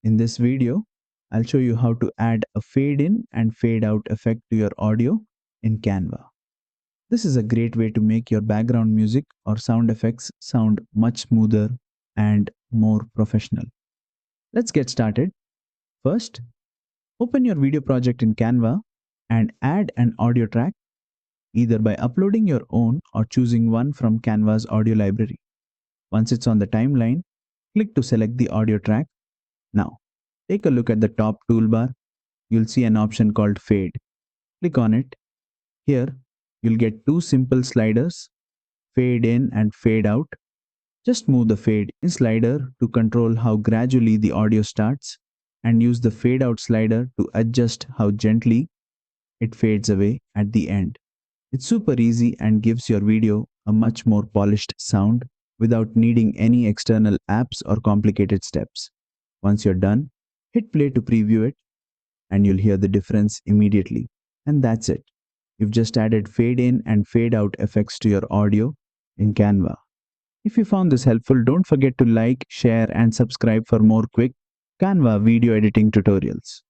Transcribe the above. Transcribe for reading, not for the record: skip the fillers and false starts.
In this video, I'll show you how to add a fade in and fade out effect to your audio in Canva. This is a great way to make your background music or sound effects sound much smoother and more professional. Let's get started. First, open your video project in Canva and add an audio track, either by uploading your own or choosing one from Canva's audio library. Once it's on the timeline, click to select the audio track. Now, take a look at the top toolbar. You'll see an option called Fade. Click on it. Here, you'll get two simple sliders, Fade in and Fade out. Just move the Fade in slider to control how gradually the audio starts, and use the Fade out slider to adjust how gently it fades away at the end. It's super easy and gives your video a much more polished sound without needing any external apps or complicated steps. Once you're done, hit play to preview it, and you'll hear the difference immediately. And that's it. You've just added fade in and fade out effects to your audio in Canva. If you found this helpful, don't forget to like, share, and subscribe for more quick Canva video editing tutorials.